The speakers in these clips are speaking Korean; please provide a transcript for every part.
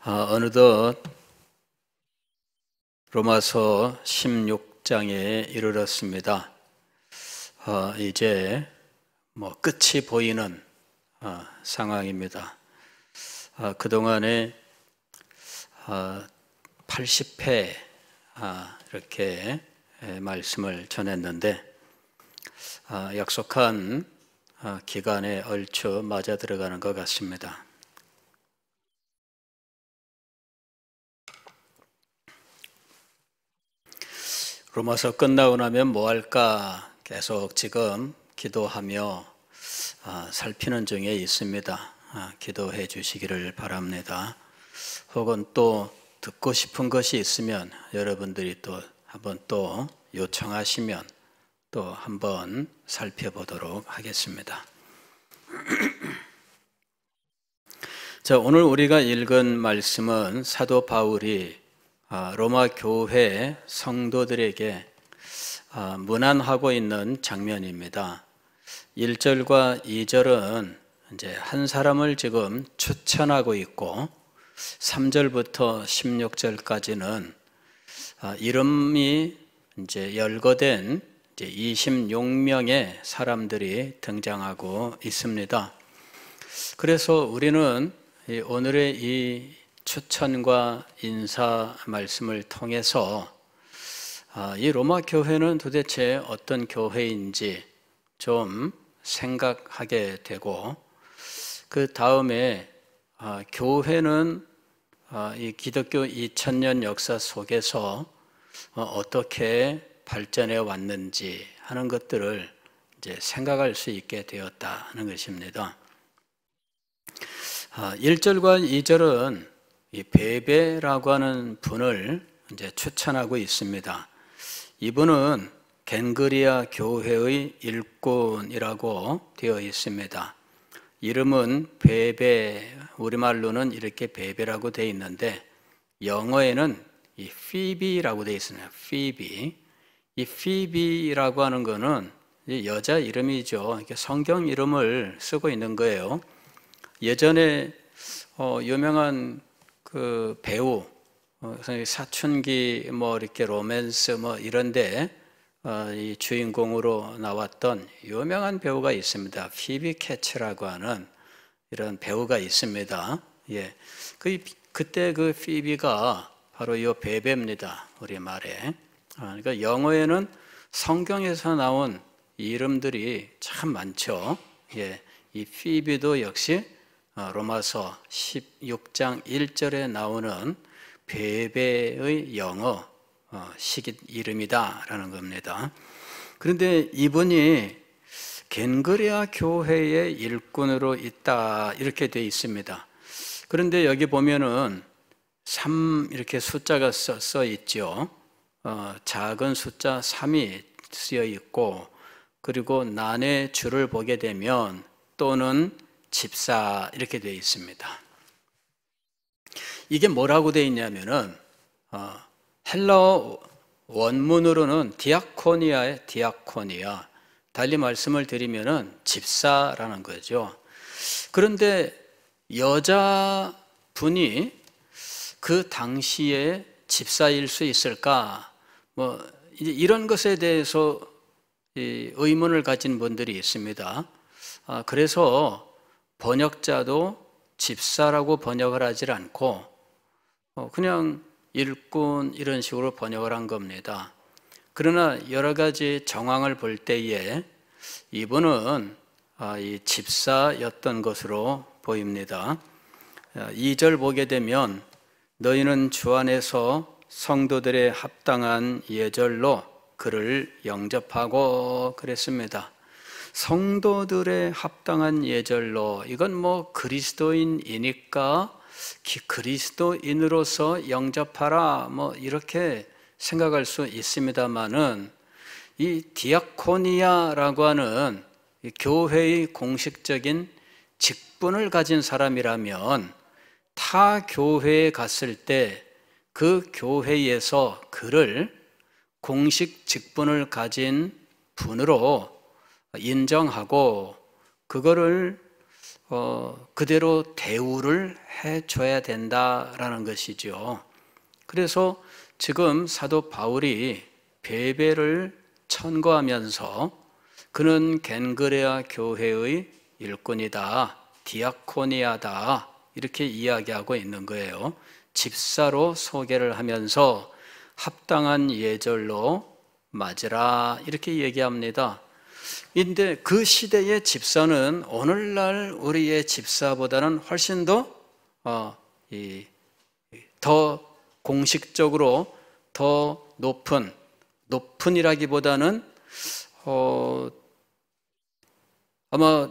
어느덧 로마서 16장에 이르렀습니다. 이제 끝이 보이는 상황입니다. 그동안에 80회 이렇게 말씀을 전했는데 약속한 기간에 얼추 맞아 들어가는 것 같습니다. 로마서 끝나고 나면 뭐 할까 계속 지금 기도하며 살피는 중에 있습니다. 기도해 주시기를 바랍니다. 혹은 또 듣고 싶은 것이 있으면 여러분들이 또 한번 또 요청하시면 또 한번 살펴보도록 하겠습니다. 자, 오늘 우리가 읽은 말씀은 사도 바울이 로마 교회 성도들에게 문안하고 있는 장면입니다. 1절과 2절은 이제 한 사람을 지금 추천하고 있고 3절부터 16절까지는 이름이 이제 열거된 이제 26명의 사람들이 등장하고 있습니다. 그래서 우리는 오늘의 이 추천과 인사 말씀을 통해서 이 로마 교회는 도대체 어떤 교회인지 좀 생각하게 되고, 그 다음에 교회는 이 기독교 2000년 역사 속에서 어떻게 발전해 왔는지 하는 것들을 이제 생각할 수 있게 되었다 하는 것입니다. 1절과 2절은 이 베베라고 하는 분을 이제 추천하고 있습니다. 이분은 겐그리아 교회의 일꾼이라고 되어 있습니다. 이름은 베베, 우리말로는 이렇게 베베라고 되어 있는데 영어에는 이 피비라고 되어 있습니다. 피비. 이 피비라고 하는 것은 여자 이름이죠. 성경 이름을 쓰고 있는 거예요. 예전에 유명한 그 배우, 사춘기 이렇게 로맨스 이런데 이 주인공으로 나왔던 유명한 배우가 있습니다. 피비 캐치라고 하는 이런 배우가 있습니다. 예, 그때 그 피비가 바로 이 베베입니다. 우리 말에. 그러니까 영어에는 성경에서 나온 이름들이 참 많죠. 예, 이 피비도 역시 로마서 16장 1절에 나오는 베베의 영어 식 이름이다라는 겁니다. 그런데 이분이 겐그리아 교회의 일꾼으로 있다 이렇게 되어 있습니다. 그런데 여기 보면은 3 이렇게 숫자가 써 있죠. 작은 숫자 3이 쓰여 있고, 그리고 난의 줄을 보게 되면 또는 집사 이렇게 되어 있습니다. 이게 뭐라고 되어 있냐면은 헬라어 원문으로는 디아코니아의 디아코니아, 달리 말씀을 드리면은 집사라는 거죠. 그런데 여자분이 그 당시에 집사일 수 있을까? 이제 이런 것에 대해서 의문을 가진 분들이 있습니다. 그래서 번역자도 집사라고 번역을 하지 않고 그냥 일꾼 이런 식으로 번역을 한 겁니다. 그러나 여러 가지 정황을 볼 때에 이분은 이 집사였던 것으로 보입니다. 2절 보게 되면 너희는 주 안에서 성도들의 합당한 예절로 그를 영접하고 그랬습니다. 성도들의 합당한 예절로, 이건 그리스도인이니까 그리스도인으로서 영접하라 이렇게 생각할 수 있습니다만은, 이 디아코니아라고 하는 교회의 공식적인 직분을 가진 사람이라면 타 교회에 갔을 때 그 교회에서 그를 공식 직분을 가진 분으로 인정하고 그거를 그대로 대우를 해줘야 된다라는 것이죠. 그래서 지금 사도 바울이 베베를 천거하면서 그는 겐그레아 교회의 일꾼이다, 디아코니아다 이렇게 이야기하고 있는 거예요. 집사로 소개를 하면서 합당한 예절로 맞으라 이렇게 얘기합니다. 근데 그 시대의 집사는 오늘날 우리의 집사보다는 훨씬 더 공식적으로 더 높은이라기보다는 아마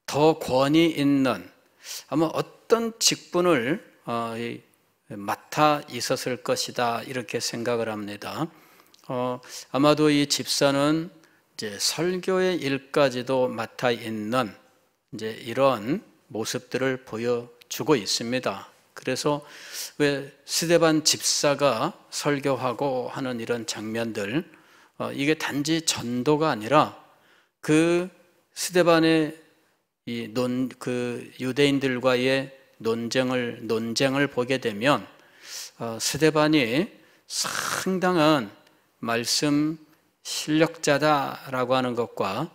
더 권위 있는 아마 어떤 직분을 맡아 있었을 것이다 이렇게 생각을 합니다. 아마도 이 집사는 이제 설교의 일까지도 맡아 있는 이제 이런 모습들을 보여주고 있습니다. 그래서 왜 스데반 집사가 설교하고 하는 이런 장면들, 이게 단지 전도가 아니라 그 스데반의 그 유대인들과의 논쟁을 보게 되면 스데반이 상당한 말씀 실력자다라고 하는 것과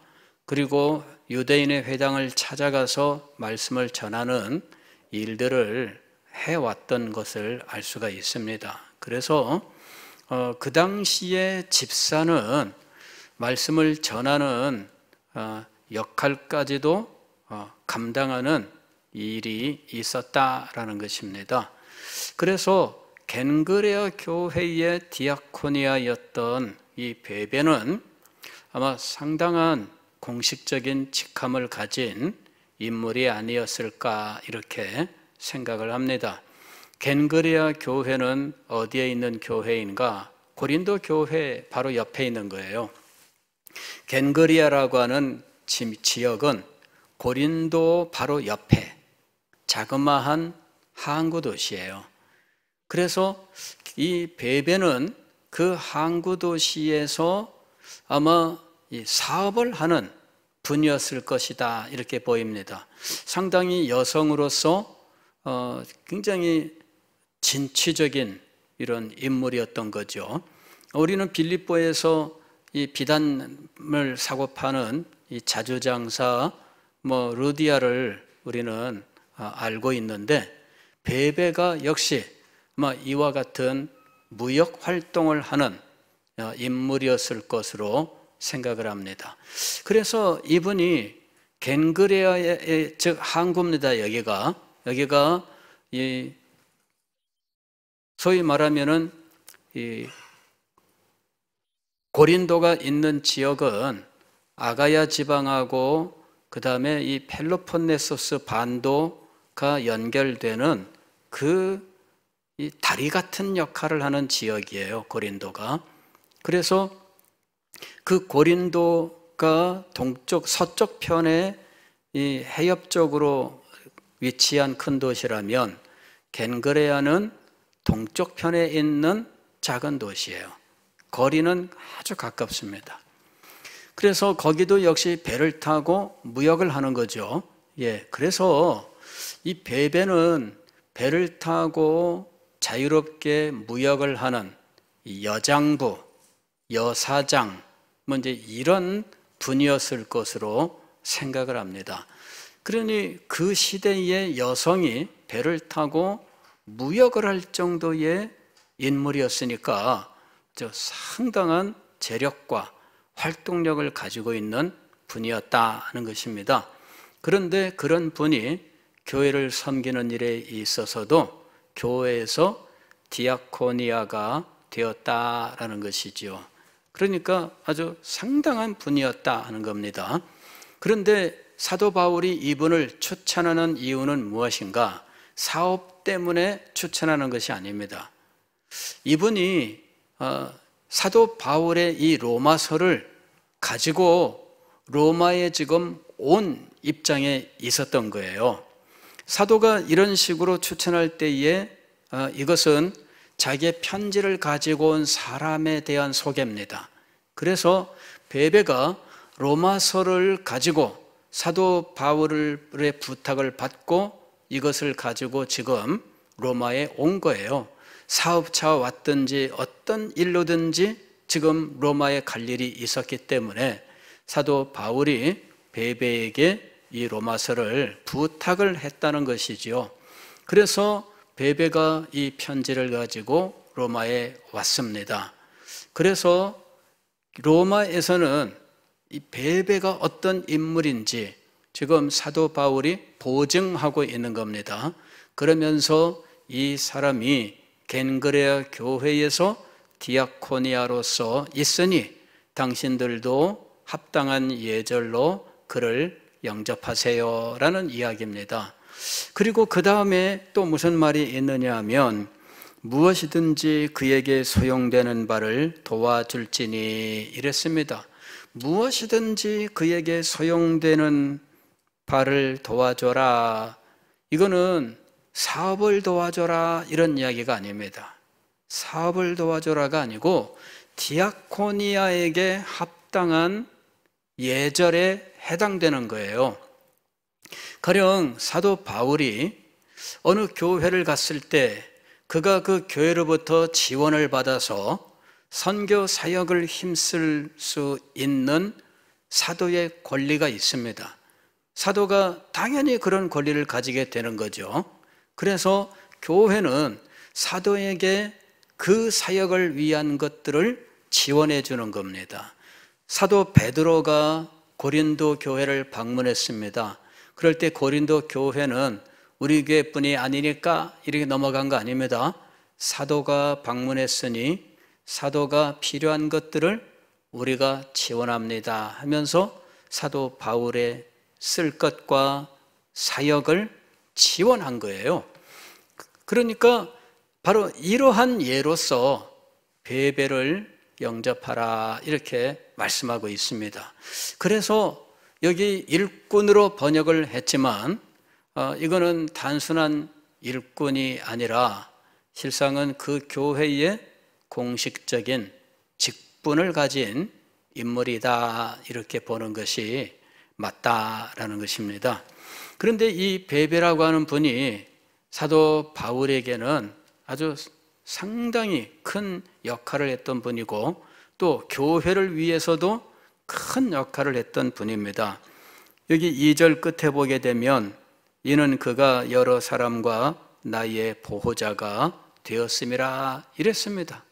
그리고 유대인의 회당을 찾아가서 말씀을 전하는 일들을 해왔던 것을 알 수가 있습니다. 그래서 그 당시에 집사는 말씀을 전하는 역할까지도 감당하는 일이 있었다라는 것입니다. 그래서 겐그레아 교회의 디아코니아였던 이 베베는 아마 상당한 공식적인 직함을 가진 인물이 아니었을까 이렇게 생각을 합니다. 겐그레아 교회는 어디에 있는 교회인가? 고린도 교회 바로 옆에 있는 거예요. 겐그리아라고 하는 지역은 고린도 바로 옆에 자그마한 항구 도시예요. 그래서 이 베베는 그 항구 도시에서 아마 이 사업을 하는 분이었을 것이다 이렇게 보입니다. 상당히 여성으로서 굉장히 진취적인 이런 인물이었던 거죠. 우리는 빌립보에서 이 비단을 사고 파는 이 자주장사 루디아를 우리는 알고 있는데 베베가 역시 이와 같은 무역 활동을 하는 인물이었을 것으로 생각을 합니다. 그래서 이분이 겐그레아의 즉 항구입니다. 여기가 이 소위 말하면은 이 고린도가 있는 지역은 아가야 지방하고 그 다음에 이 펠로폰네소스 반도가 연결되는 이 다리 같은 역할을 하는 지역이에요. 고린도가. 그래서 그 고린도가 서쪽 편에 이 해협 쪽으로 위치한 큰 도시라면 겐그레아는 동쪽 편에 있는 작은 도시예요. 거리는 아주 가깝습니다. 그래서 거기도 역시 배를 타고 무역을 하는 거죠. 그래서 이 베베는 배를 타고 자유롭게 무역을 하는 여장부, 여사장, 이제 이런 분이었을 것으로 생각을 합니다. 그러니 그 시대의 여성이 배를 타고 무역을 할 정도의 인물이었으니까 상당한 재력과 활동력을 가지고 있는 분이었다는 것입니다. 그런데 그런 분이 교회를 섬기는 일에 있어서도 교회에서 디아코니아가 되었다라는 것이지요. 그러니까 아주 상당한 분이었다 하는 겁니다. 그런데 사도 바울이 이분을 추천하는 이유는 무엇인가? 사업 때문에 추천하는 것이 아닙니다. 이분이 사도 바울의 이 로마서를 가지고 로마에 지금 온 입장에 있었던 거예요. 사도가 이런 식으로 추천할 때에 이것은 자기의 편지를 가지고 온 사람에 대한 소개입니다. 그래서 베베가 로마서를 가지고 사도 바울의 부탁을 받고 이것을 가지고 지금 로마에 온 거예요. 사업차 왔든지 어떤 일로든지 지금 로마에 갈 일이 있었기 때문에 사도 바울이 베베에게 이 로마서를 부탁을 했다는 것이지요. 그래서 베베가 이 편지를 가지고 로마에 왔습니다. 그래서 로마에서는 이 베베가 어떤 인물인지 지금 사도 바울이 보증하고 있는 겁니다. 그러면서 이 사람이 겐그레아 교회에서 디아코니아로서 있으니 당신들도 합당한 예절로 그를 영접하세요 라는 이야기입니다. 그리고 그 다음에 또 무슨 말이 있느냐 하면 무엇이든지 그에게 소용되는 바를 도와줄지니 이랬습니다. 무엇이든지 그에게 소용되는 바를 도와줘라. 이거는 사업을 도와줘라 이런 이야기가 아닙니다. 사업을 도와줘라가 아니고 디아코니아에게 합당한 예절에 해당되는 거예요. 가령 사도 바울이 어느 교회를 갔을 때 그가 그 교회로부터 지원을 받아서 선교 사역을 힘쓸 수 있는 사도의 권리가 있습니다. 사도가 당연히 그런 권리를 가지게 되는 거죠. 그래서 교회는 사도에게 그 사역을 위한 것들을 지원해 주는 겁니다. 사도 베드로가 고린도 교회를 방문했습니다. 그럴 때 고린도 교회는 우리 교회뿐이 아니니까 이렇게 넘어간 거 아닙니다. 사도가 방문했으니 사도가 필요한 것들을 우리가 지원합니다 하면서 사도 바울의 쓸 것과 사역을 지원한 거예요. 그러니까 바로 이러한 예로서 베베를 영접하라 이렇게 말씀하고 있습니다. 그래서 여기 일꾼으로 번역을 했지만 이거는 단순한 일꾼이 아니라 실상은 그 교회의 공식적인 직분을 가진 인물이다 이렇게 보는 것이 맞다라는 것입니다. 그런데 이 베베라고 하는 분이 사도 바울에게는 아주 상당히 큰 역할을 했던 분이고 또 교회를 위해서도 큰 역할을 했던 분입니다. 여기 2절 끝에 보게 되면 이는 그가 여러 사람과 나의 보호자가 되었음이라 이랬습니다.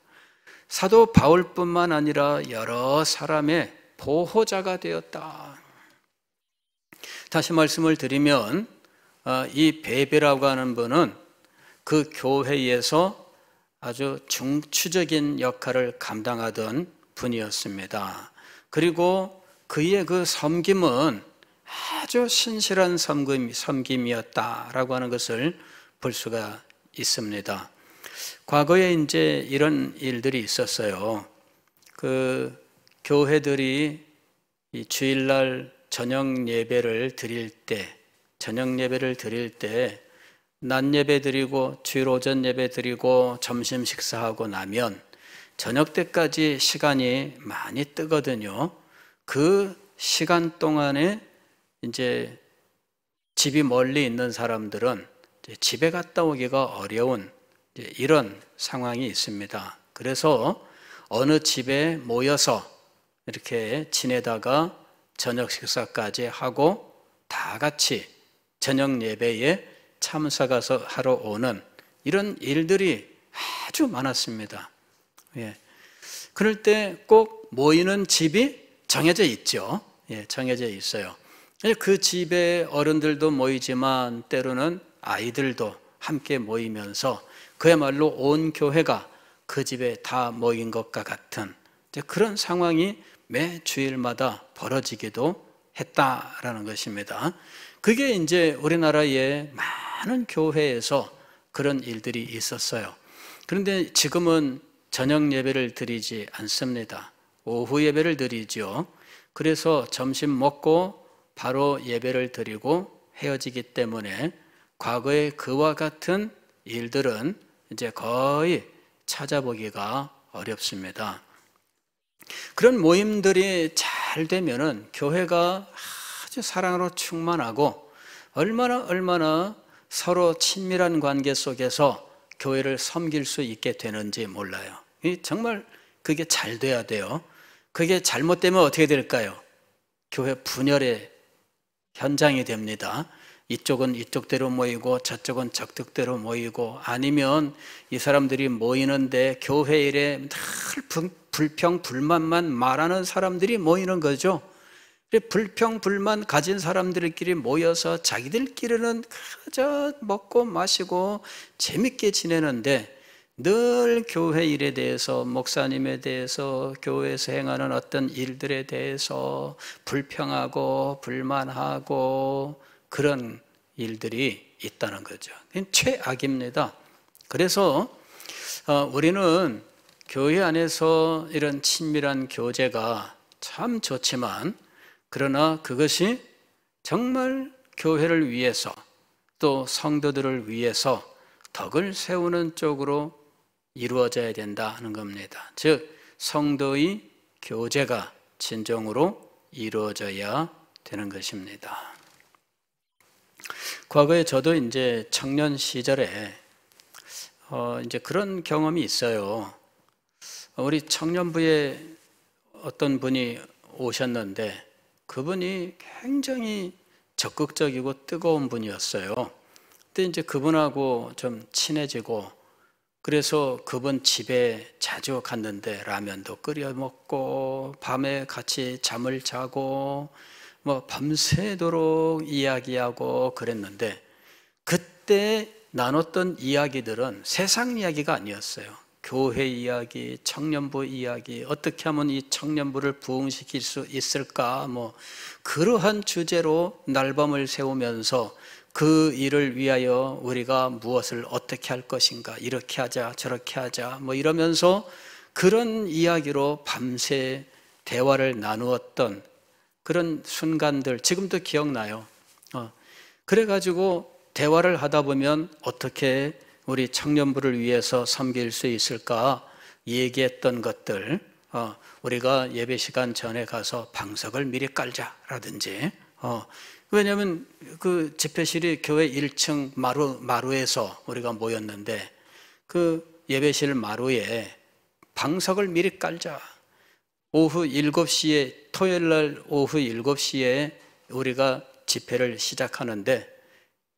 사도 바울뿐만 아니라 여러 사람의 보호자가 되었다. 다시 말씀을 드리면 이 베베라고 하는 분은 그 교회에서 아주 중추적인 역할을 감당하던 분이었습니다. 그리고 그의 그 섬김은 아주 신실한 섬김이었다라고 하는 것을 볼 수가 있습니다. 과거에 이제 이런 일들이 있었어요. 그 교회들이 이 주일날 저녁 예배를 드릴 때, 낮 예배 드리고 주일 오전 예배 드리고 점심 식사하고 나면 저녁 때까지 시간이 많이 뜨거든요. 그 시간 동안에 이제 집이 멀리 있는 사람들은 이제 집에 갔다 오기가 어려운 이런 상황이 있습니다. 그래서 어느 집에 모여서 이렇게 지내다가 저녁 식사까지 하고 다 같이 저녁 예배에 참석해서 하러 오는 이런 일들이 아주 많았습니다. 예. 그럴 때 꼭 모이는 집이 정해져 있죠. 예, 정해져 있어요. 그 집에 어른들도 모이지만 때로는 아이들도 함께 모이면서 그야말로 온 교회가 그 집에 다 모인 것과 같은 그런 상황이 매 주일마다 벌어지기도 했다라는 것입니다. 그게 이제 우리나라의 많은 교회에서 그런 일들이 있었어요. 그런데 지금은 저녁 예배를 드리지 않습니다. 오후 예배를 드리죠. 그래서 점심 먹고 바로 예배를 드리고 헤어지기 때문에 과거에 그와 같은 일들은 이제 거의 찾아보기가 어렵습니다. 그런 모임들이 잘 되면은 교회가 아주 사랑으로 충만하고 얼마나 서로 친밀한 관계 속에서 교회를 섬길 수 있게 되는지 몰라요. 정말 그게 잘 돼야 돼요. 그게 잘못되면 어떻게 될까요? 교회 분열의 현장이 됩니다. 이쪽은 이쪽대로 모이고 저쪽은 저쪽대로 모이고, 아니면 이 사람들이 모이는데 교회 일에 늘 불평 불만만 말하는 사람들이 모이는 거죠. 불평 불만 가진 사람들끼리 모여서 자기들끼리는 그저 먹고 마시고 재밌게 지내는데, 늘 교회 일에 대해서, 목사님에 대해서, 교회에서 행하는 어떤 일들에 대해서 불평하고 불만하고 그런 일들이 있다는 거죠. 그건 최악입니다. 그래서 우리는 교회 안에서 이런 친밀한 교제가 참 좋지만, 그러나 그것이 정말 교회를 위해서 또 성도들을 위해서 덕을 세우는 쪽으로 이루어져야 된다 하는 겁니다. 즉, 성도의 교제가 진정으로 이루어져야 되는 것입니다. 과거에 저도 이제 청년 시절에 이제 그런 경험이 있어요. 우리 청년부에 어떤 분이 오셨는데, 그분이 굉장히 적극적이고 뜨거운 분이었어요. 근데 이제 그분하고 좀 친해지고, 그래서 그분 집에 자주 갔는데 라면도 끓여 먹고 밤에 같이 잠을 자고 뭐 밤새도록 이야기하고 그랬는데, 그때 나눴던 이야기들은 세상 이야기가 아니었어요. 교회 이야기, 청년부 이야기, 어떻게 하면 이 청년부를 부흥시킬 수 있을까, 뭐 그러한 주제로 날밤을 새우면서 그 일을 위하여 우리가 무엇을 어떻게 할 것인가, 이렇게 하자 저렇게 하자 뭐 이러면서 그런 이야기로 밤새 대화를 나누었던 그런 순간들 지금도 기억나요. 그래가지고 대화를 하다 보면 어떻게 우리 청년부를 위해서 섬길 수 있을까 얘기했던 것들, 우리가 예배 시간 전에 가서 방석을 미리 깔자라든지, 왜냐하면 그 집회실이 교회 1층 마루에서 우리가 모였는데, 그 예배실 마루에 방석을 미리 깔자. 오후 7시에, 토요일 날 오후 7시에 우리가 집회를 시작하는데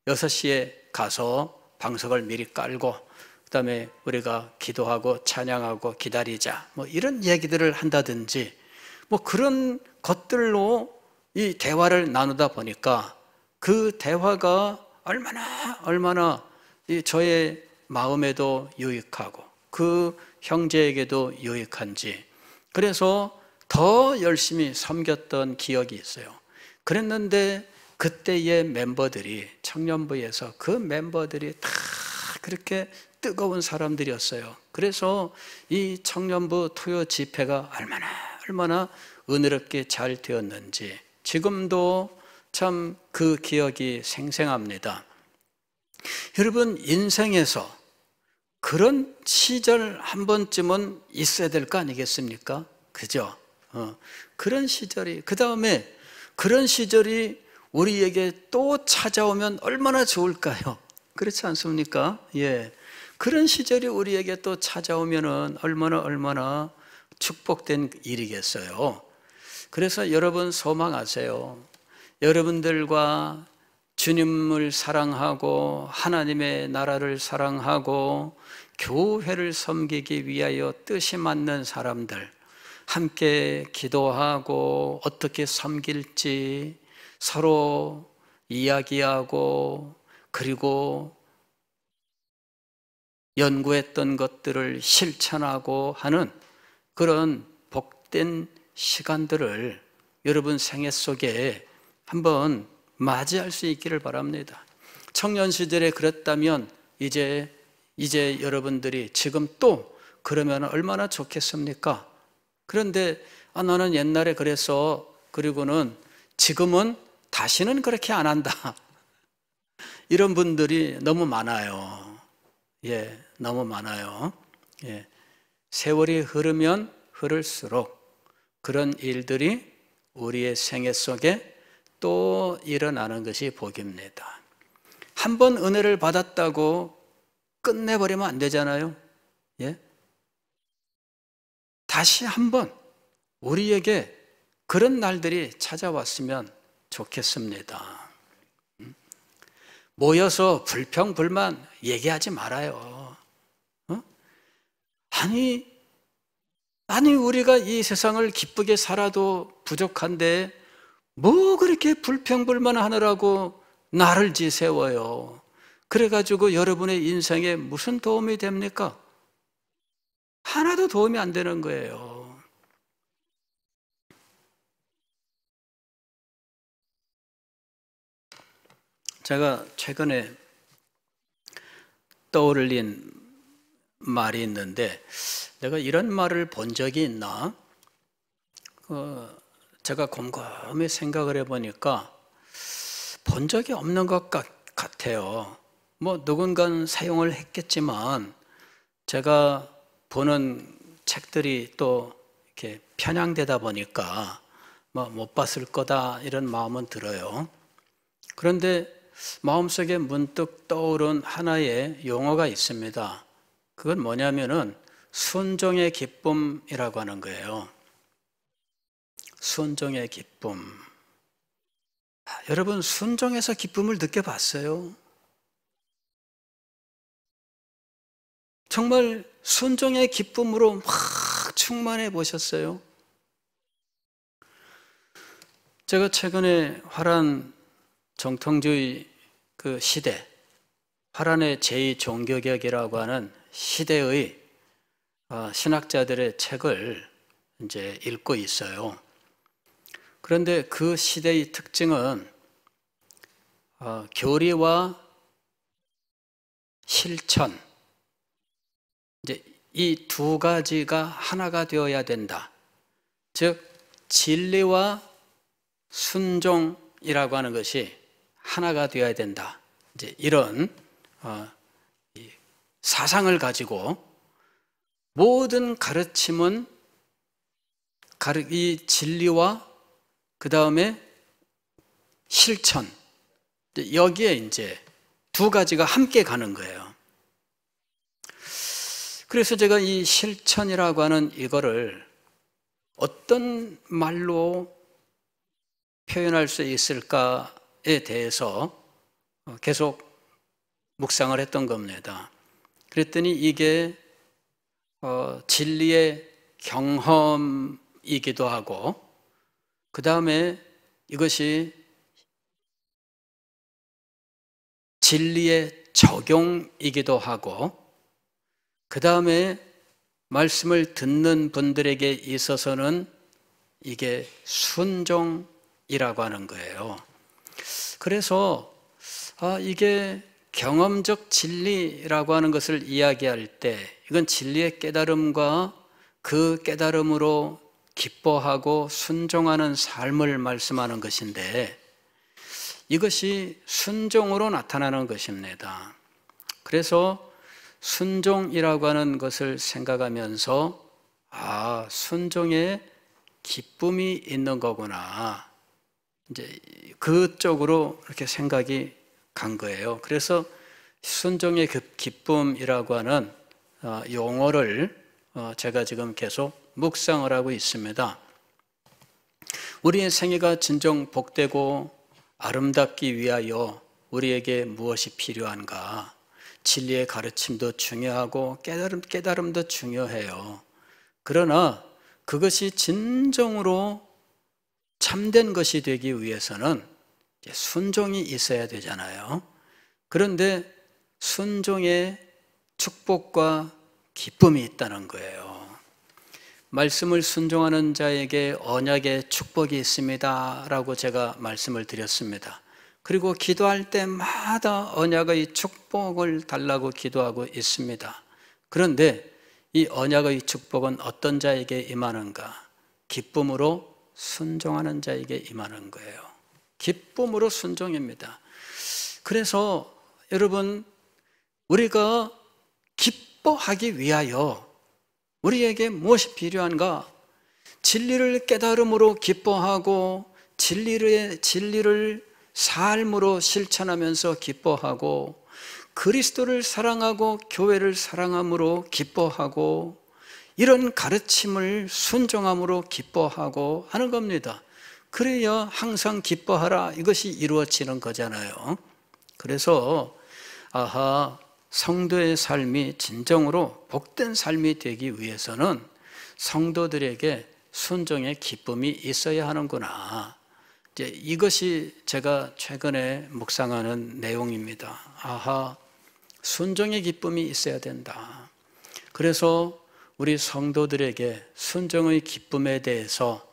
6시에 가서 방석을 미리 깔고, 그 다음에 우리가 기도하고 찬양하고 기다리자, 뭐 이런 얘기들을 한다든지, 뭐 그런 것들로 이 대화를 나누다 보니까 그 대화가 얼마나 저의 마음에도 유익하고 그 형제에게도 유익한지, 그래서 더 열심히 섬겼던 기억이 있어요. 그랬는데 그때의 멤버들이, 청년부에서 그 멤버들이 다 그렇게 뜨거운 사람들이었어요. 그래서 이 청년부 토요 집회가 얼마나 은혜롭게 잘 되었는지 지금도 참 그 기억이 생생합니다. 여러분, 인생에서 그런 시절 한 번쯤은 있어야 될 거 아니겠습니까? 그죠? 그런 시절이, 그 다음에 그런 시절이 우리에게 또 찾아오면 얼마나 좋을까요? 그렇지 않습니까? 예. 그런 시절이 우리에게 또 찾아오면은 얼마나 축복된 일이겠어요. 그래서 여러분 소망하세요. 여러분들과 주님을 사랑하고 하나님의 나라를 사랑하고 교회를 섬기기 위하여 뜻이 맞는 사람들, 함께 기도하고 어떻게 섬길지 서로 이야기하고, 그리고 연구했던 것들을 실천하고 하는 그런 복된 시간들을 여러분 생애 속에 한번 맞이할 수 있기를 바랍니다. 청년 시절에 그랬다면 이제 여러분들이 지금 또 그러면 얼마나 좋겠습니까? 그런데 나는 옛날에 그래서, 그리고는 지금은 다시는 그렇게 안 한다, 이런 분들이 너무 많아요. 예, 너무 많아요. 예, 세월이 흐르면 흐를수록 그런 일들이 우리의 생애 속에 또 일어나는 것이 복입니다. 한 번 은혜를 받았다고 끝내버리면 안 되잖아요. 예? 다시 한번 우리에게 그런 날들이 찾아왔으면 좋겠습니다. 모여서 불평불만 얘기하지 말아요. 아니 우리가 이 세상을 기쁘게 살아도 부족한데 뭐 그렇게 불평불만 하느라고 나를 지세워요. 그래가지고 여러분의 인생에 무슨 도움이 됩니까? 하나도 도움이 안 되는 거예요. 제가 최근에 떠올린 말이 있는데, 내가 이런 말을 본 적이 있나? 제가 곰곰이 생각을 해보니까 본 적이 없는 것 같아요. 뭐 누군가는 사용을 했겠지만 제가 보는 책들이 또 이렇게 편향되다 보니까 뭐 못 봤을 거다 이런 마음은 들어요. 그런데 마음속에 문득 떠오른 하나의 용어가 있습니다. 그건 뭐냐면은 순종의 기쁨이라고 하는 거예요. 순종의 기쁨. 여러분, 순종에서 기쁨을 느껴봤어요? 정말 순종의 기쁨으로 막 충만해 보셨어요? 제가 최근에 화란 정통주의 그 시대, 화란의 제2종교개혁이라고 하는 시대의 신학자들의 책을 이제 읽고 있어요. 그런데 그 시대의 특징은 교리와 실천, 이제 이 두 가지가 하나가 되어야 된다. 즉 진리와 순종이라고 하는 것이 하나가 되어야 된다. 이제 이런 사상을 가지고 모든 가르침은 이 진리와 그 다음에 실천, 여기에 이제 두 가지가 함께 가는 거예요. 그래서 제가 이 실천이라고 하는 이거를 어떤 말로 표현할 수 있을까에 대해서 계속 묵상을 했던 겁니다. 그랬더니 이게 진리의 경험이기도 하고, 그 다음에 이것이 진리의 적용이기도 하고, 그 다음에 말씀을 듣는 분들에게 있어서는 이게 순종이라고 하는 거예요. 그래서 이게 경험적 진리라고 하는 것을 이야기할 때 이건 진리의 깨달음과 그 깨달음으로 기뻐하고 순종하는 삶을 말씀하는 것인데, 이것이 순종으로 나타나는 것입니다. 그래서 순종이라고 하는 것을 생각하면서 순종에 기쁨이 있는 거구나, 이제 그쪽으로 이렇게 생각이 간 거예요. 그래서 순종의 기쁨이라고 하는 용어를 제가 지금 계속 묵상을 하고 있습니다. 우리의 생애가 진정 복되고 아름답기 위하여 우리에게 무엇이 필요한가? 진리의 가르침도 중요하고 깨달음도 중요해요. 그러나 그것이 진정으로 참된 것이 되기 위해서는 순종이 있어야 되잖아요. 그런데 순종에 축복과 기쁨이 있다는 거예요. 말씀을 순종하는 자에게 언약의 축복이 있습니다 라고 제가 말씀을 드렸습니다. 그리고 기도할 때마다 언약의 축복을 달라고 기도하고 있습니다. 그런데 이 언약의 축복은 어떤 자에게 임하는가? 기쁨으로 순종하는 자에게 임하는 거예요. 기쁨으로 순종입니다. 그래서 여러분, 우리가 기뻐하기 위하여 우리에게 무엇이 필요한가? 진리를 깨달음으로 기뻐하고 진리를 삶으로 실천하면서 기뻐하고 그리스도를 사랑하고 교회를 사랑함으로 기뻐하고 이런 가르침을 순종함으로 기뻐하고 하는 겁니다. 그래야 항상 기뻐하라 이것이 이루어지는 거잖아요. 그래서 성도의 삶이 진정으로 복된 삶이 되기 위해서는 성도들에게 순종의 기쁨이 있어야 하는구나. 이제 이것이 제가 최근에 묵상하는 내용입니다. 순종의 기쁨이 있어야 된다. 그래서 우리 성도들에게 순종의 기쁨에 대해서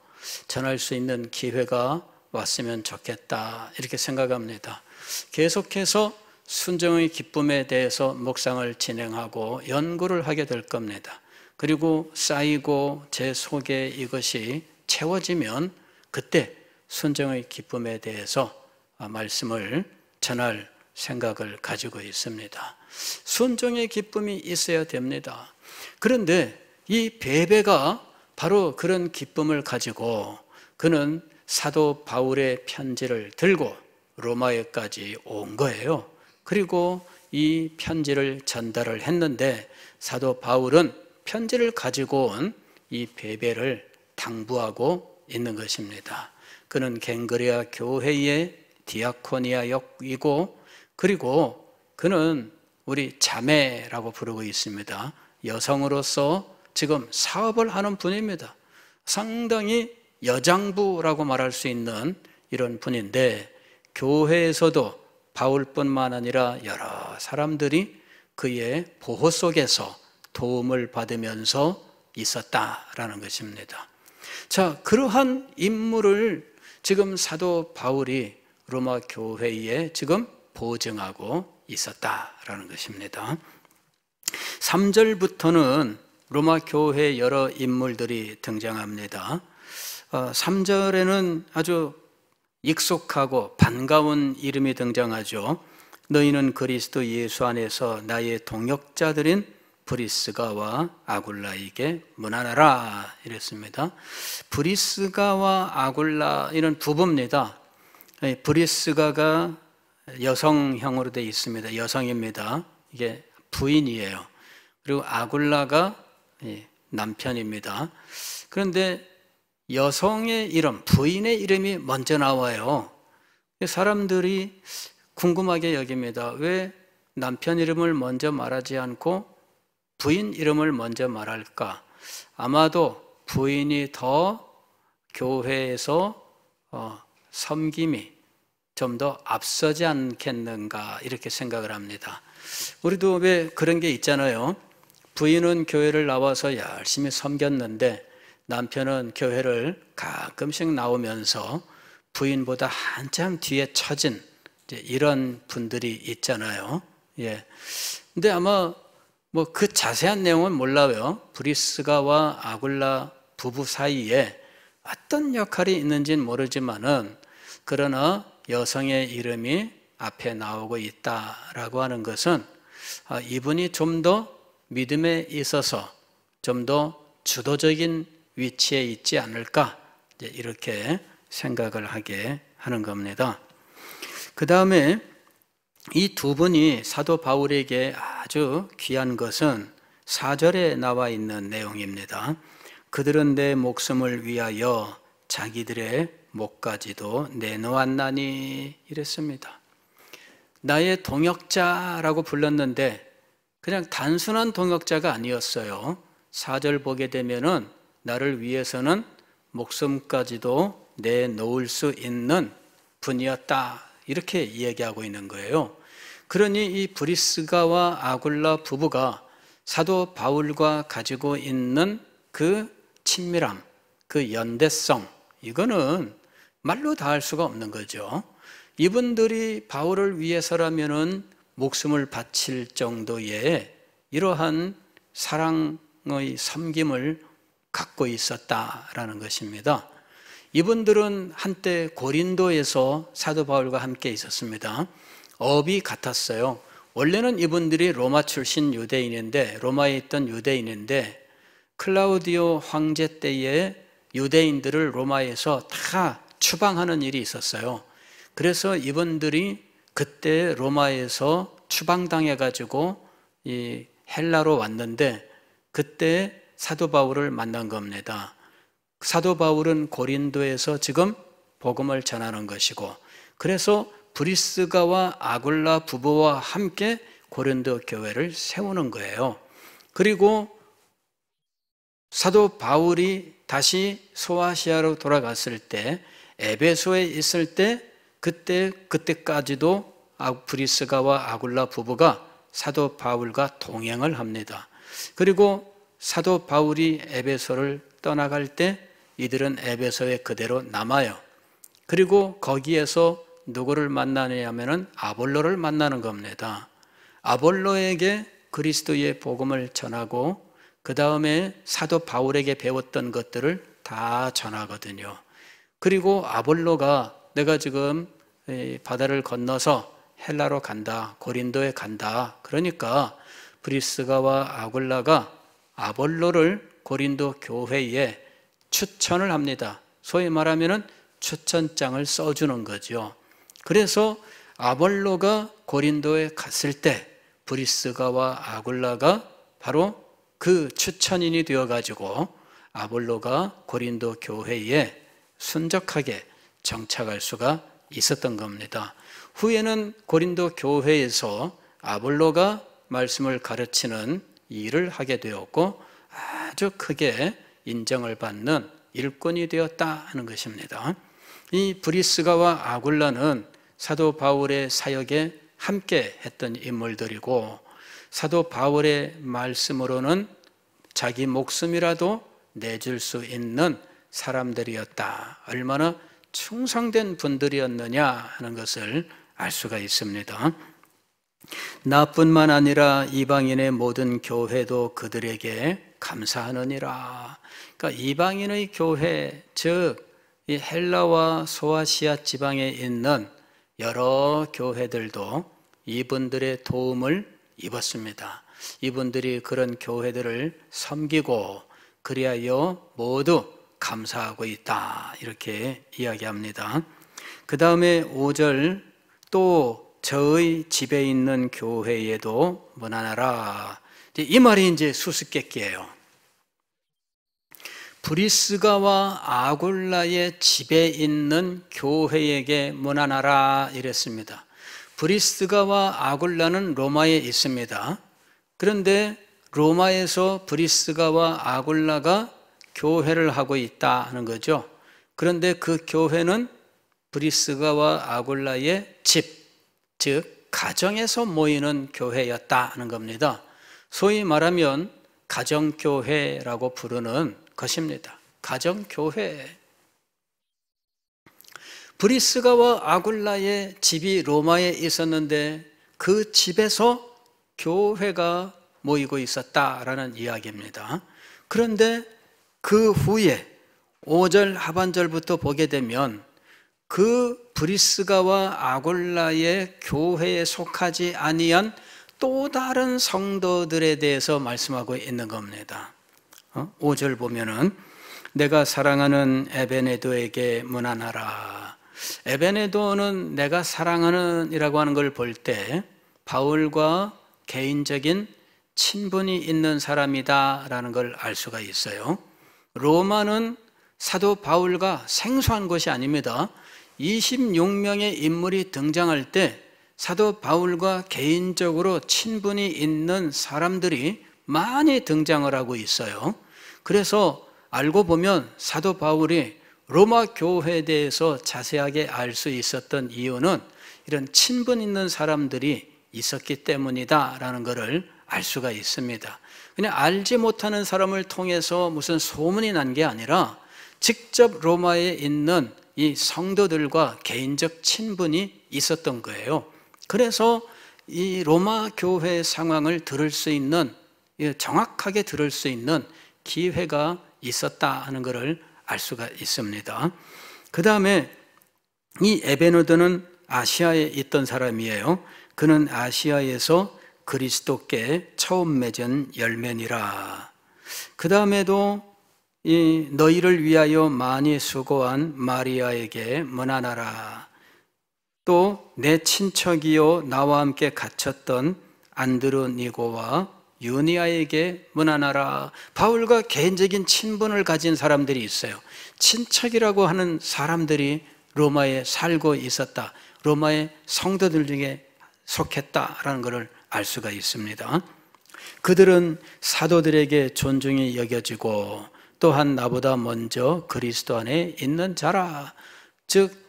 전할 수 있는 기회가 왔으면 좋겠다 이렇게 생각합니다. 계속해서 순종의 기쁨에 대해서 묵상을 진행하고 연구를 하게 될 겁니다. 그리고 쌓이고 제 속에 이것이 채워지면 그때 순종의 기쁨에 대해서 말씀을 전할 생각을 가지고 있습니다. 순종의 기쁨이 있어야 됩니다. 그런데 이 베베가 바로 그런 기쁨을 가지고 그는 사도 바울의 편지를 들고 로마에까지 온 거예요. 그리고 이 편지를 전달을 했는데 사도 바울은 편지를 가지고 온 이 베베를 당부하고 있는 것입니다. 그는 갱그레아 교회의 디아코니아역이고 그리고 그는 우리 자매라고 부르고 있습니다. 여성으로서 지금 사업을 하는 분입니다. 상당히 여장부라고 말할 수 있는 이런 분인데 교회에서도 바울뿐만 아니라 여러 사람들이 그의 보호 속에서 도움을 받으면서 있었다라는 것입니다. 자, 그러한 인물을 지금 사도 바울이 로마 교회에 지금 보증하고 있었다라는 것입니다. 3절부터는 로마 교회 여러 인물들이 등장합니다. 3절에는 아주 익숙하고 반가운 이름이 등장하죠. 너희는 그리스도 예수 안에서 나의 동역자들인 브리스가와 아굴라에게 문안하라 이랬습니다. 브리스가와 아굴라 이런 부부입니다. 브리스가가 여성형으로 되어 있습니다. 여성입니다. 이게 부인이에요. 그리고 아굴라가 남편입니다. 그런데 여성의 이름, 부인의 이름이 먼저 나와요. 사람들이 궁금하게 여깁니다. 왜 남편 이름을 먼저 말하지 않고 부인 이름을 먼저 말할까? 아마도 부인이 더 교회에서 섬김이 좀 더 앞서지 않겠는가 이렇게 생각을 합니다. 우리도 왜 그런 게 있잖아요. 부인은 교회를 나와서 열심히 섬겼는데 남편은 교회를 가끔씩 나오면서 부인보다 한참 뒤에 처진 이런 분들이 있잖아요. 근데 아마 그 자세한 내용은 몰라요. 브리스가와 아굴라 부부 사이에 어떤 역할이 있는지는 모르지만은 그러나 여성의 이름이 앞에 나오고 있다라고 하는 것은 이분이 좀 더 믿음에 있어서 좀 더 주도적인 위치에 있지 않을까 이렇게 생각을 하게 하는 겁니다. 그 다음에 이 두 분이 사도 바울에게 아주 귀한 것은 4절에 나와 있는 내용입니다. 그들은 내 목숨을 위하여 자기들의 목까지도 내놓았나니 이랬습니다. 나의 동역자라고 불렀는데 그냥 단순한 동역자가 아니었어요. 4절 보게 되면은 나를 위해서는 목숨까지도 내놓을 수 있는 분이었다 이렇게 이야기하고 있는 거예요. 그러니 이 브리스가와 아굴라 부부가 사도 바울과 가지고 있는 그 친밀함, 그 연대성 이거는 말로 다 할 수가 없는 거죠. 이분들이 바울을 위해서라면은 목숨을 바칠 정도의 이러한 사랑의 섬김을 갖고 있었다라는 것입니다. 이분들은 한때 고린도에서 사도 바울과 함께 있었습니다. 업이 같았어요. 원래는 이분들이 로마 출신 유대인인데 로마에 있던 유대인인데 클라우디오 황제 때에 유대인들을 로마에서 다 추방하는 일이 있었어요. 그래서 이분들이 그때 로마에서 추방당해 가지고 이 헬라로 왔는데 그때 사도 바울을 만난 겁니다. 사도 바울은 고린도에서 지금 복음을 전하는 것이고, 그래서 브리스가와 아굴라 부부와 함께 고린도 교회를 세우는 거예요. 그리고 사도 바울이 다시 소아시아로 돌아갔을 때, 에베소에 있을 때 그때까지도 브리스가와 아굴라 부부가 사도 바울과 동행을 합니다. 그리고 사도 바울이 에베소를 떠나갈 때 이들은 에베소에 그대로 남아요. 그리고 거기에서 누구를 만나냐면은 아볼로를 만나는 겁니다. 아볼로에게 그리스도의 복음을 전하고 그 다음에 사도 바울에게 배웠던 것들을 다 전하거든요. 그리고 아볼로가 내가 지금 바다를 건너서 헬라로 간다, 고린도에 간다. 그러니까 브리스가와 아굴라가 아볼로를 고린도 교회에 추천을 합니다. 소위 말하면은 추천장을 써주는 거죠. 그래서 아볼로가 고린도에 갔을 때 브리스가와 아굴라가 바로 그 추천인이 되어가지고 아볼로가 고린도 교회에 순적하게 정착할 수가 있었던 겁니다. 후에는 고린도 교회에서 아볼로가 말씀을 가르치는 일을 하게 되었고 아주 크게 인정을 받는 일꾼이 되었다 하는 것입니다. 이 브리스가와 아굴라는 사도 바울의 사역에 함께 했던 인물들이고 사도 바울의 말씀으로는 자기 목숨이라도 내줄 수 있는 사람들이었다. 얼마나 충성된 분들이었느냐 하는 것을 알 수가 있습니다. 나뿐만 아니라 이방인의 모든 교회도 그들에게 감사하느니라. 그러니까 이방인의 교회, 즉 이 헬라와 소아시아 지방에 있는 여러 교회들도 이분들의 도움을 입었습니다. 이분들이 그런 교회들을 섬기고 그리하여 모두 감사하고 있다. 이렇게 이야기합니다. 그 다음에 5절 또 저의 집에 있는 교회에도 문안하라. 이 말이 이제 수수께끼예요. 브리스가와 아굴라의 집에 있는 교회에게 문안하라 이랬습니다. 브리스가와 아굴라는 로마에 있습니다. 그런데 로마에서 브리스가와 아굴라가 교회를 하고 있다 하는 거죠. 그런데 그 교회는 브리스가와 아굴라의 집, 즉 가정에서 모이는 교회였다 하는 겁니다. 소위 말하면 가정교회라고 부르는 것입니다. 가정교회. 브리스가와 아굴라의 집이 로마에 있었는데 그 집에서 교회가 모이고 있었다라는 이야기입니다. 그런데 그 후에 5절 하반절부터 보게 되면 그 브리스가와 아굴라의 교회에 속하지 아니한 또 다른 성도들에 대해서 말씀하고 있는 겁니다. 5절 보면은 내가 사랑하는 에베네도에게 문안하라. 에베네도는 내가 사랑하는 이라고 하는 걸 볼 때 바울과 개인적인 친분이 있는 사람이다라는 걸 알 수가 있어요. 로마는 사도 바울과 생소한 것이 아닙니다. 26명의 인물이 등장할 때 사도 바울과 개인적으로 친분이 있는 사람들이 많이 등장을 하고 있어요. 그래서 알고 보면 사도 바울이 로마 교회에 대해서 자세하게 알 수 있었던 이유는 이런 친분 있는 사람들이 있었기 때문이다라는 것을 알 수가 있습니다. 그냥 알지 못하는 사람을 통해서 무슨 소문이 난 게 아니라 직접 로마에 있는 이 성도들과 개인적 친분이 있었던 거예요. 그래서 이 로마 교회 상황을 들을 수 있는, 정확하게 들을 수 있는 기회가 있었다 하는 것을 알 수가 있습니다. 그 다음에 이 에베네도는 아시아에 있던 사람이에요. 그는 아시아에서 그리스도께 처음 맺은 열매니라. 그 다음에도 이 너희를 위하여 많이 수고한 마리아에게 문안하라. 또 내 친척이요 나와 함께 갇혔던 안드로니고와 유니아에게 문안하라. 바울과 개인적인 친분을 가진 사람들이 있어요. 친척이라고 하는 사람들이 로마에 살고 있었다. 로마의 성도들 중에 속했다라는 것을 알 수가 있습니다. 그들은 사도들에게 존중이 여겨지고 또한 나보다 먼저 그리스도 안에 있는 자라. 즉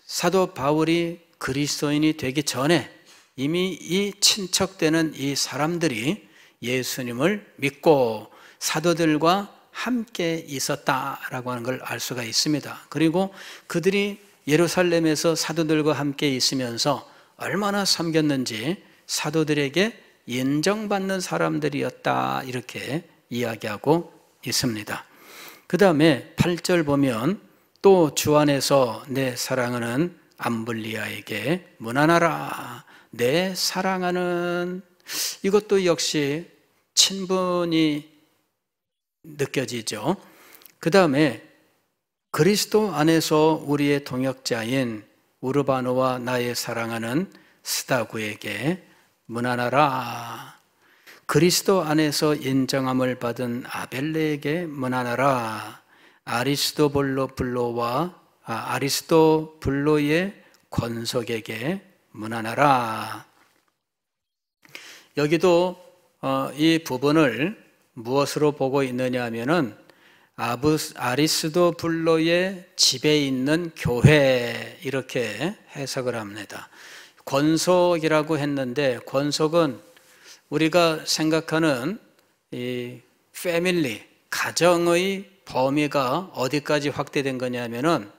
사도 바울이 그리스도인이 되기 전에 이미 이 친척되는 이 사람들이 예수님을 믿고 사도들과 함께 있었다라고 하는 걸 알 수가 있습니다. 그리고 그들이 예루살렘에서 사도들과 함께 있으면서 얼마나 섬겼는지 사도들에게 인정받는 사람들이었다, 이렇게 이야기하고 있습니다. 그 다음에 8절 보면 또 주 안에서 내 사랑하는 암블리아에게 문안하라. 내 사랑하는, 이것도 역시 친분이 느껴지죠. 그 다음에 그리스도 안에서 우리의 동역자인 우르바노와 나의 사랑하는 스다구에게 문안하라. 그리스도 안에서 인정함을 받은 아벨레에게 문안하라. 아리스토블로의 권속에게 문안하라. 여기도 이 부분을 무엇으로 보고 있느냐 하면은 아리스토블로의 집에 있는 교회, 이렇게 해석을 합니다. 권속이라고 했는데, 권속은 우리가 생각하는 이 패밀리, 가정의 범위가 어디까지 확대된 거냐면은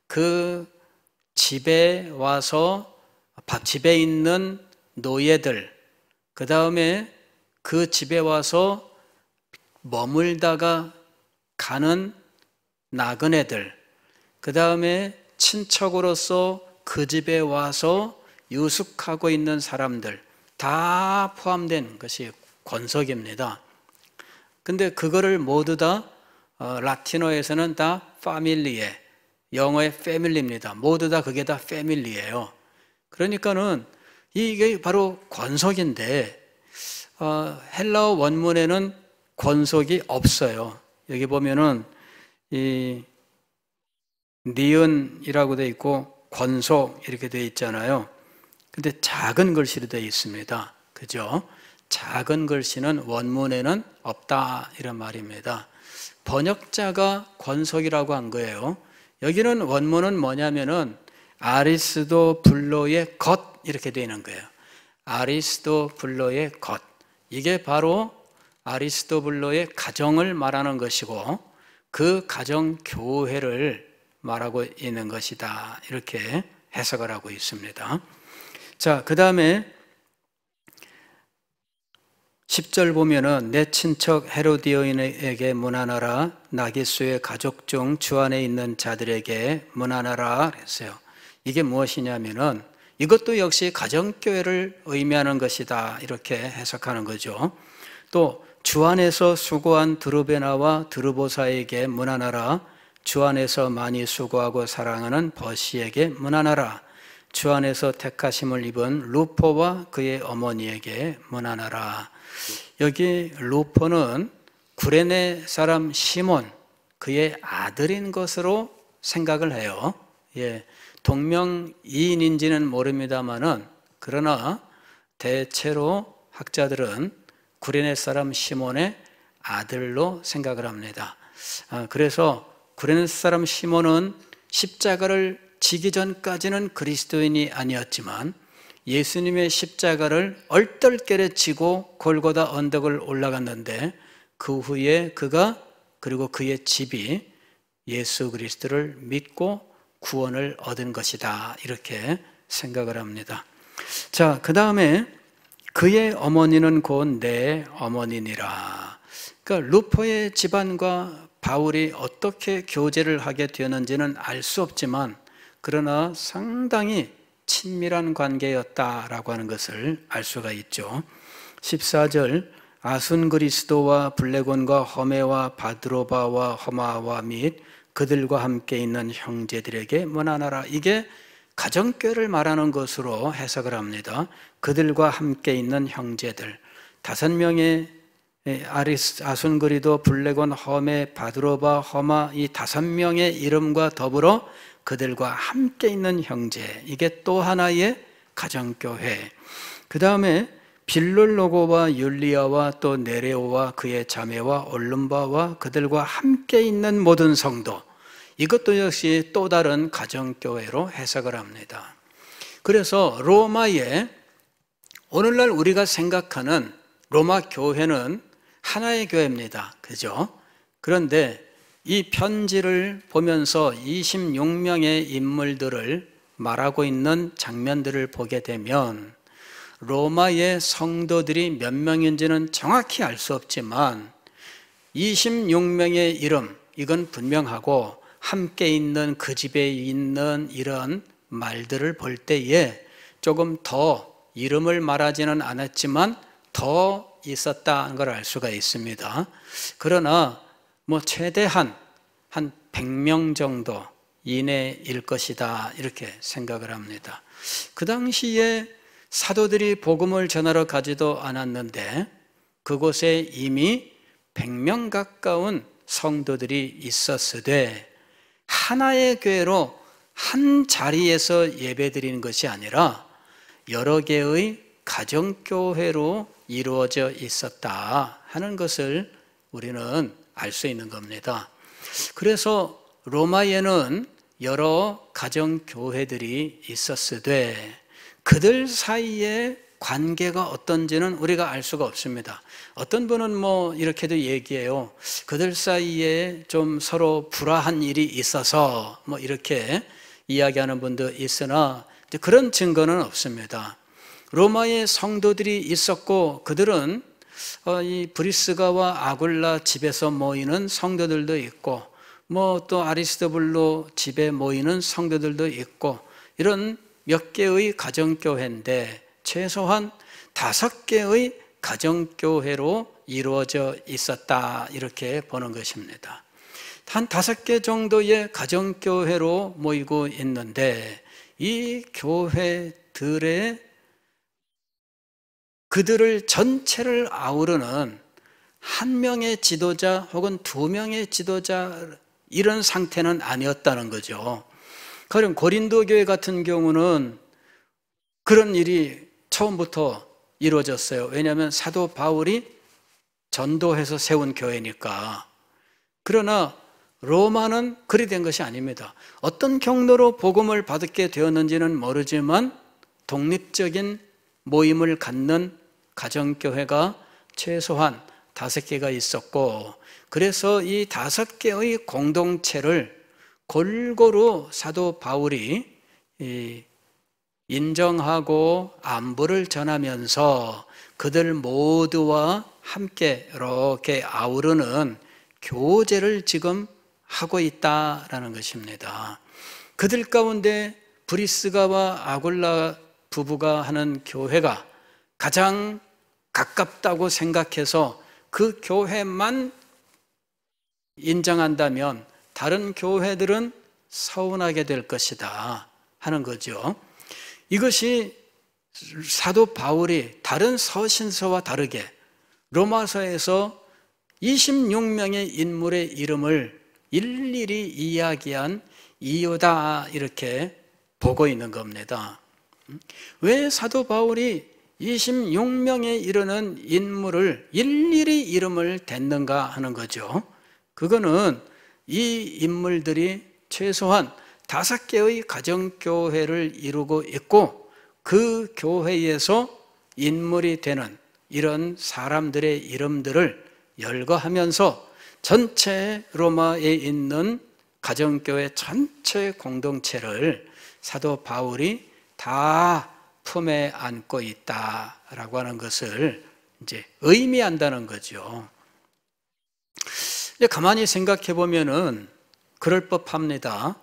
그 집에 와서 집에 있는 노예들, 그 다음에 그 집에 와서 머물다가 가는 나그네들, 그 다음에 친척으로서 그 집에 와서 유숙하고 있는 사람들 다 포함된 것이 권속입니다. 근데 그거를 모두 다 라틴어에서는 다 파밀리에, 영어의 패밀리입니다. 모두 다 그게 다 패밀리예요. 그러니까는 이게 바로 권속인데 헬라어 원문에는 권속이 없어요. 여기 보면은 이 니은이라고 되어 있고 권속 이렇게 되어 있잖아요. 근데 작은 글씨로 되어 있습니다. 그죠? 작은 글씨는 원문에는 없다, 이런 말입니다. 번역자가 권속이라고 한 거예요. 여기는 원문은 뭐냐면은 아리스토블로의 것, 이렇게 되어 있는 거예요. 아리스토블로의 것. 이게 바로 아리스토블로의 가정을 말하는 것이고 그 가정 교회를 말하고 있는 것이다, 이렇게 해석을 하고 있습니다. 자, 그 다음에 10절 보면은 내 친척 헤로디온에게 문안하라. 나기수의 가족 중 주 안에 있는 자들에게 문안하라 그랬어요. 이게 무엇이냐면은 이것도 역시 가정교회를 의미하는 것이다, 이렇게 해석하는 거죠. 또 주 안에서 수고한 드루베나와 드루보사에게 문안하라. 주 안에서 많이 수고하고 사랑하는 버시에게 문안하라. 주 안에서 택하심을 입은 루포와 그의 어머니에게 문안하라. 여기 루포는 구레네 사람 시몬, 그의 아들인 것으로 생각을 해요. 예, 동명이인인지는 모릅니다만은 그러나 대체로 학자들은 구레네 사람 시몬의 아들로 생각을 합니다. 그래서 구레네 사람 시몬은 십자가를 지기 전까지는 그리스도인이 아니었지만 예수님의 십자가를 얼떨결에 지고 골고다 언덕을 올라갔는데 그 후에 그가 그리고 그의 집이 예수 그리스도를 믿고 구원을 얻은 것이다, 이렇게 생각을 합니다. 자, 그 다음에 그의 어머니는 곧 내 어머니니라. 그러니까 루포의 집안과 바울이 어떻게 교제를 하게 되었는지는 알 수 없지만 그러나 상당히 친밀한 관계였다라고 하는 것을 알 수가 있죠. 14절 아순그리스도와 블레곤과 허메와 바드로바와 허마와 및 그들과 함께 있는 형제들에게 문안하라. 이게 가정교회를 말하는 것으로 해석을 합니다. 그들과 함께 있는 형제들, 5명의 아순그리도, 블레곤, 허메, 바드로바, 허마, 이 5명의 이름과 더불어 그들과 함께 있는 형제, 이게 또 하나의 가정교회. 그 다음에 빌룰로고와 율리아와 또 네레오와 그의 자매와 올lum바와 그들과 함께 있는 모든 성도, 이것도 역시 또 다른 가정교회로 해석을 합니다. 그래서 로마에 오늘날 우리가 생각하는 로마 교회는 하나의 교회입니다. 그죠? 그런데 이 편지를 보면서 26명의 인물들을 말하고 있는 장면들을 보게 되면 로마의 성도들이 몇 명인지는 정확히 알 수 없지만 26명의 이름, 이건 분명하고 함께 있는, 그 집에 있는 이런 말들을 볼 때에 조금 더 이름을 말하지는 않았지만 더 있었다는 걸 알 수가 있습니다. 그러나 최대한 한 100명 정도 이내일 것이다, 이렇게 생각을 합니다. 그 당시에 사도들이 복음을 전하러 가지도 않았는데 그곳에 이미 100명 가까운 성도들이 있었으되 하나의 교회로 한 자리에서 예배드리는 것이 아니라 여러 개의 가정교회로 이루어져 있었다 하는 것을 우리는 알 수 있는 겁니다. 그래서 로마에는 여러 가정교회들이 있었으되 그들 사이의 관계가 어떤지는 우리가 알 수가 없습니다. 어떤 분은 이렇게도 얘기해요. 그들 사이에 좀 서로 불화한 일이 있어서 이렇게 이야기하는 분도 있으나 그런 증거는 없습니다. 로마의 성도들이 있었고 그들은 이 브리스가와 아굴라 집에서 모이는 성도들도 있고 또 아리스토블로 집에 모이는 성도들도 있고 이런 몇 개의 가정교회인데 최소한 5개의 가정교회로 이루어져 있었다, 이렇게 보는 것입니다. 한 5개 정도의 가정교회로 모이고 있는데 이 교회들의 그들을 전체를 아우르는 한 명의 지도자 혹은 2명의 지도자, 이런 상태는 아니었다는 거죠. 그럼 고린도 교회 같은 경우는 그런 일이 처음부터 이루어졌어요. 왜냐하면 사도 바울이 전도해서 세운 교회니까. 그러나 로마는 그리 된 것이 아닙니다. 어떤 경로로 복음을 받게 되었는지는 모르지만 독립적인 모임을 갖는 가정교회가 최소한 5개가 있었고, 그래서 이 5개의 공동체를 골고루 사도 바울이 인정하고 안부를 전하면서 그들 모두와 함께 이렇게 아우르는 교제를 지금 하고 있다라는 것입니다. 그들 가운데 브리스가와 아굴라 부부가 하는 교회가 가장 가깝다고 생각해서 그 교회만 인정한다면 다른 교회들은 서운하게 될 것이다 하는 거죠. 이것이 사도 바울이 다른 서신서와 다르게 로마서에서 26명의 인물의 이름을 일일이 이야기한 이유다, 이렇게 보고 있는 겁니다. 왜 사도 바울이 26명에 이르는 인물을 일일이 이름을 댔는가 하는 거죠. 그거는 이 인물들이 최소한 5개의 가정교회를 이루고 있고 그 교회에서 인물이 되는 이런 사람들의 이름들을 열거하면서 전체 로마에 있는 가정교회 전체 공동체를 사도 바울이 다 품에 안고 있다라고 하는 것을 이제 의미한다는 거죠. 가만히 생각해 보면은 그럴 법합니다.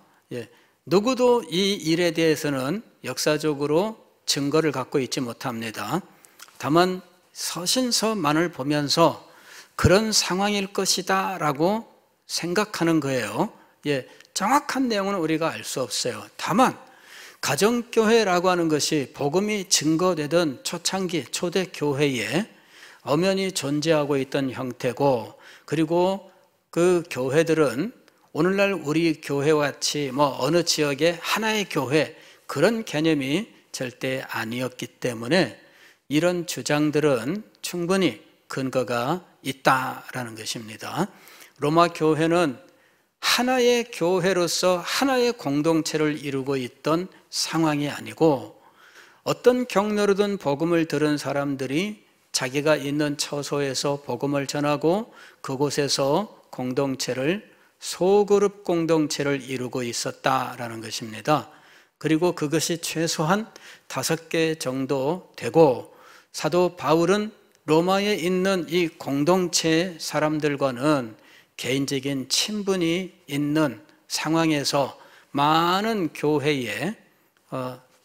누구도 이 일에 대해서는 역사적으로 증거를 갖고 있지 못합니다. 다만 서신서만을 보면서 그런 상황일 것이다 라고 생각하는 거예요. 정확한 내용은 우리가 알 수 없어요. 다만 가정교회라고 하는 것이 복음이 증거되던 초창기 초대교회에 엄연히 존재하고 있던 형태고, 그리고 그 교회들은 오늘날 우리 교회와 같이 어느 지역의 하나의 교회 그런 개념이 절대 아니었기 때문에 이런 주장들은 충분히 근거가 있다라는 것입니다. 로마 교회는 하나의 교회로서 하나의 공동체를 이루고 있던 상황이 아니고, 어떤 경로로든 복음을 들은 사람들이 자기가 있는 처소에서 복음을 전하고 그곳에서 공동체를, 소그룹 공동체를 이루고 있었다라는 것입니다. 그리고 그것이 최소한 5개 정도 되고, 사도 바울은 로마에 있는 이 공동체 사람들과는 개인적인 친분이 있는 상황에서 많은 교회에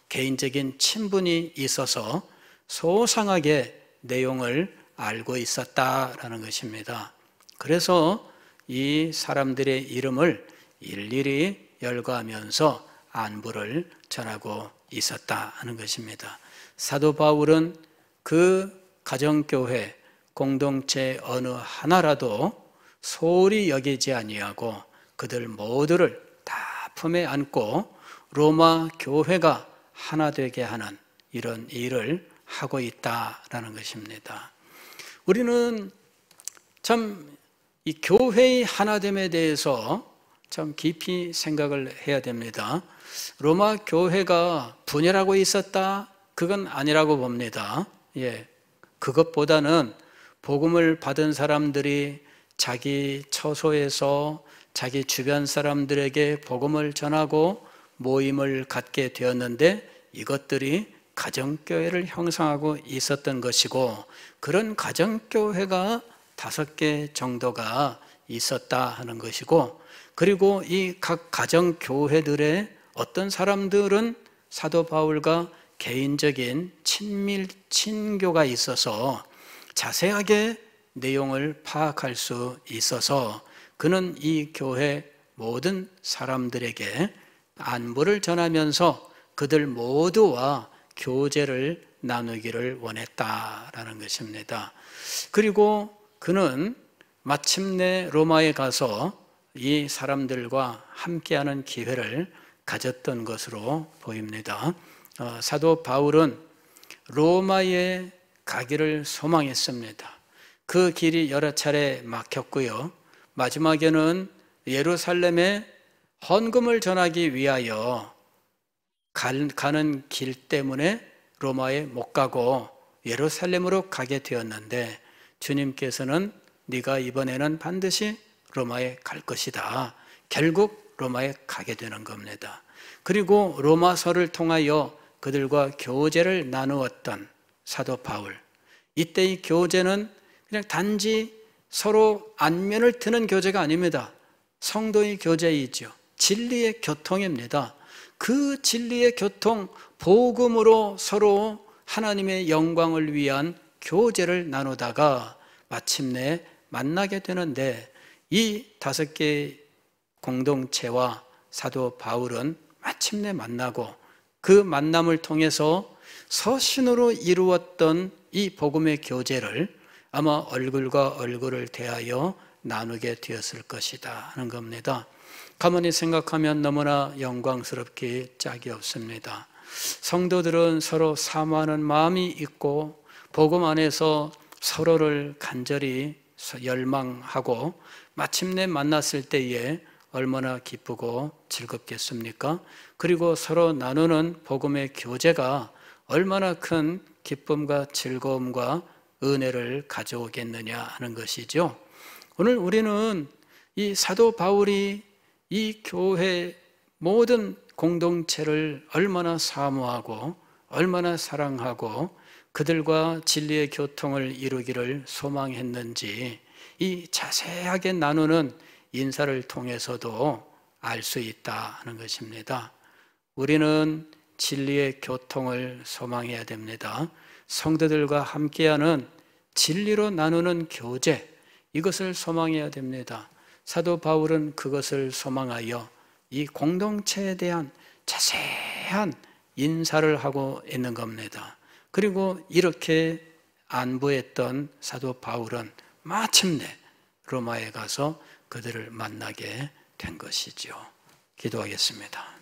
개인적인 친분이 있어서 소상하게 내용을 알고 있었다라는 것입니다. 그래서 이 사람들의 이름을 일일이 열거하면서 안부를 전하고 있었다 하는 것입니다. 사도 바울은 그 가정교회 공동체 어느 하나라도 소홀히 여기지 아니하고 그들 모두를 다 품에 안고 로마 교회가 하나 되게 하는 이런 일을 하고 있다라는 것입니다. 우리는 참 이 교회의 하나됨에 대해서 참 깊이 생각을 해야 됩니다. 로마 교회가 분열하고 있었다? 그건 아니라고 봅니다. 그것보다는 복음을 받은 사람들이 자기 처소에서 자기 주변 사람들에게 복음을 전하고 모임을 갖게 되었는데, 이것들이 가정교회를 형성하고 있었던 것이고, 그런 가정교회가 5개 정도가 있었다 하는 것이고, 그리고 이 각 가정교회들의 어떤 사람들은 사도 바울과 개인적인 친밀 친교가 있어서 자세하게 내용을 파악할 수 있어서 그는 이 교회 모든 사람들에게 안부를 전하면서 그들 모두와 교제를 나누기를 원했다라는 것입니다. 그리고 그는 마침내 로마에 가서 이 사람들과 함께하는 기회를 가졌던 것으로 보입니다. 사도 바울은 로마에 가기를 소망했습니다. 그 길이 여러 차례 막혔고요. 마지막에는 예루살렘에 헌금을 전하기 위하여 가는 길 때문에 로마에 못 가고 예루살렘으로 가게 되었는데, 주님께서는 네가 이번에는 반드시 로마에 갈 것이다. 결국 로마에 가게 되는 겁니다. 그리고 로마서를 통하여 그들과 교제를 나누었던 사도 바울, 이때의 교제는 그냥 단지 서로 안면을 트는 교제가 아닙니다. 성도의 교제이죠. 진리의 교통입니다. 그 진리의 교통, 복음으로 서로 하나님의 영광을 위한 교제를 나누다가 마침내 만나게 되는데, 이 5개의 공동체와 사도 바울은 마침내 만나고 그 만남을 통해서 서신으로 이루었던 이 복음의 교제를 아마 얼굴과 얼굴을 대하여 나누게 되었을 것이다 하는 겁니다. 가만히 생각하면 너무나 영광스럽기 짝이 없습니다. 성도들은 서로 사모하는 마음이 있고 복음 안에서 서로를 간절히 열망하고 마침내 만났을 때에 얼마나 기쁘고 즐겁겠습니까? 그리고 서로 나누는 복음의 교제가 얼마나 큰 기쁨과 즐거움과 은혜를 가져오겠느냐 하는 것이죠. 오늘 우리는 이 사도 바울이 이 교회 모든 공동체를 얼마나 사모하고 얼마나 사랑하고 그들과 진리의 교통을 이루기를 소망했는지 이 자세하게 나누는 인사를 통해서도 알 수 있다 하는 것입니다. 우리는 진리의 교통을 소망해야 됩니다. 성도들과 함께하는 진리로 나누는 교제, 이것을 소망해야 됩니다. 사도 바울은 그것을 소망하여 이 공동체에 대한 자세한 인사를 하고 있는 겁니다. 그리고 이렇게 안부했던 사도 바울은 마침내 로마에 가서 그들을 만나게 된 것이죠. 기도하겠습니다.